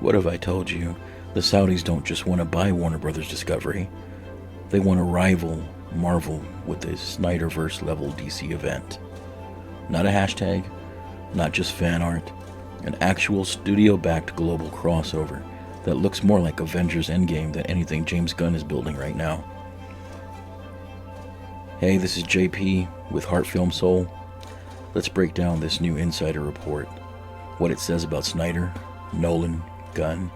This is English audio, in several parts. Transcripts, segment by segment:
What have I told you? The Saudis don't just want to buy Warner Brothers Discovery. They want to rival Marvel with the SnyderVerse-level DC event. Not a hashtag, not just fan art, an actual studio-backed global crossover that looks more like Avengers Endgame than anything James Gunn is building right now. Hey, this is JP with Heart Film Soul. Let's break down this new insider report, what it says about Snyder, Nolan, Gunn,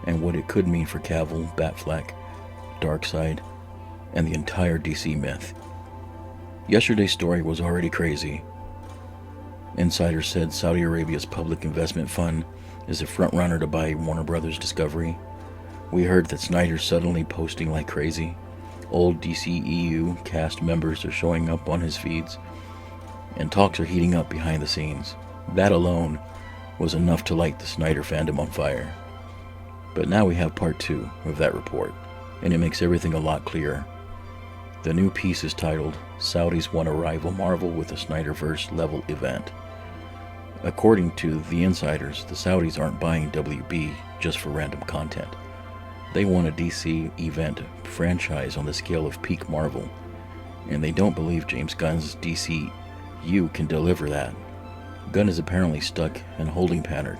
and what it could mean for Cavill, Batfleck, Darkseid, and the entire DC myth. Yesterday's story was already crazy. Insiders said Saudi Arabia's public investment fund is a frontrunner to buy Warner Brothers Discovery. We heard that Snyder's suddenly posting like crazy. Old DCEU cast members are showing up on his feeds, and talks are heating up behind the scenes. That alone was enough to light the Snyder fandom on fire. But now we have part 2 of that report, and it makes everything a lot clearer. The new piece is titled, Saudis Want to Rival Marvel with a SnyderVerse-level event. According to the insiders, the Saudis aren't buying WB just for random content. They want a DC event franchise on the scale of peak Marvel, and they don't believe James Gunn's DCU can deliver that. Gunn is apparently stuck in holding pattern.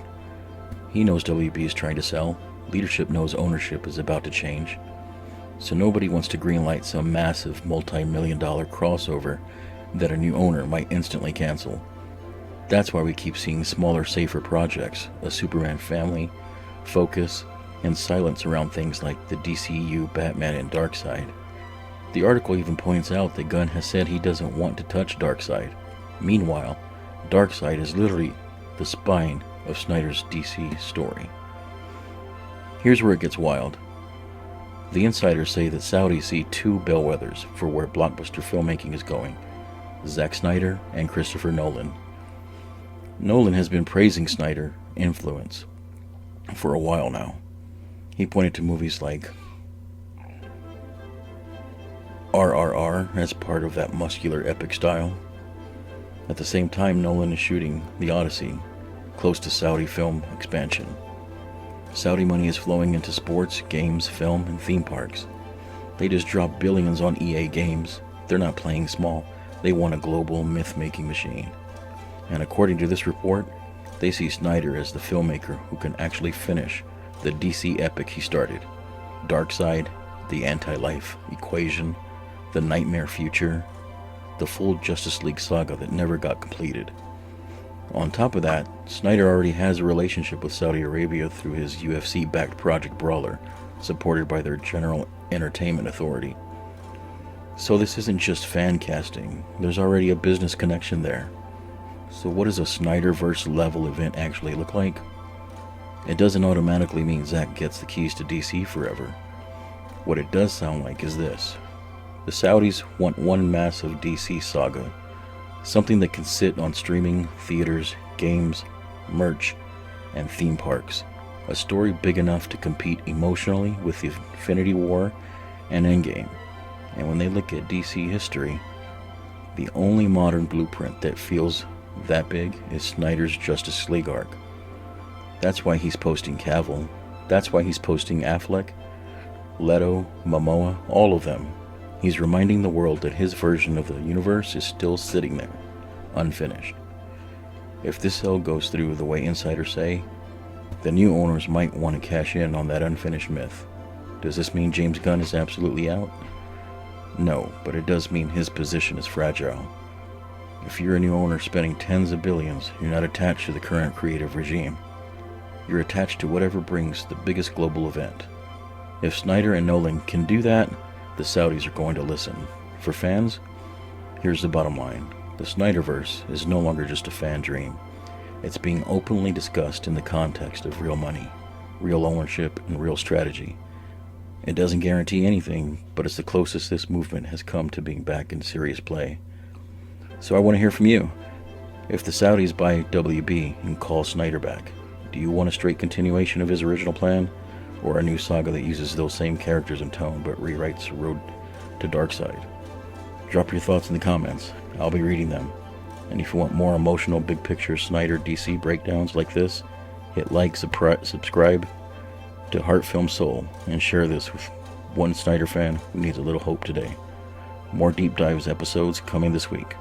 He knows WB is trying to sell, leadership knows ownership is about to change, so nobody wants to greenlight some massive multi-million-dollar crossover that a new owner might instantly cancel. That's why we keep seeing smaller, safer projects, a Superman family, focus, and silence around things like the DCU, Batman, and Darkseid. The article even points out that Gunn has said he doesn't want to touch Darkseid. Meanwhile, Darkseid is literally the spine of Snyder's DC story. Here's where it gets wild. The insiders say that Saudis see 2 bellwethers for where blockbuster filmmaking is going, Zack Snyder and Christopher Nolan. Nolan has been praising Snyder influence for a while now. He pointed to movies like RRR as part of that muscular epic style. At the same time, Nolan is shooting The Odyssey, close to Saudi film expansion. Saudi money is flowing into sports, games, film, and theme parks. They just dropped billions on EA games. They're not playing small. They want a global myth-making machine. And according to this report, they see Snyder as the filmmaker who can actually finish the DC epic he started. Darkseid, the anti-life equation, the nightmare future, the full Justice League saga that never got completed. On top of that, Snyder already has a relationship with Saudi Arabia through his UFC-backed Project Brawler, supported by their General Entertainment Authority. So this isn't just fan casting, there's already a business connection there. So what does a SnyderVerse-level event actually look like? It doesn't automatically mean Zack gets the keys to DC forever. What it does sound like is this. The Saudis want one massive DC saga, something that can sit on streaming, theaters, games, merch, and theme parks. A story big enough to compete emotionally with Infinity War and Endgame. And when they look at DC history, the only modern blueprint that feels that big is Snyder's Justice League arc. That's why he's posting Cavill. That's why he's posting Affleck, Leto, Momoa, all of them. He's reminding the world that his version of the universe is still sitting there, unfinished. If this sale goes through the way insiders say, the new owners might want to cash in on that unfinished myth. Does this mean James Gunn is absolutely out? No, but it does mean his position is fragile. If you're a new owner spending tens of billions, you're not attached to the current creative regime. You're attached to whatever brings the biggest global event. If Snyder and Nolan can do that, the Saudis are going to listen. For fans, here's the bottom line. The Snyderverse is no longer just a fan dream. It's being openly discussed in the context of real money, real ownership, and real strategy. It doesn't guarantee anything, but it's the closest this movement has come to being back in serious play. So I want to hear from you. If the Saudis buy WB and call Snyder back, do you want a straight continuation of his original plan, or a new saga that uses those same characters and tone but rewrites Road to Darkseid? Drop your thoughts in the comments. I'll be reading them. And if you want more emotional big picture Snyder DC breakdowns like this, hit like, subscribe, to Heart Film Soul and share this with one Snyder fan who needs a little hope today. More deep dives episodes coming this week.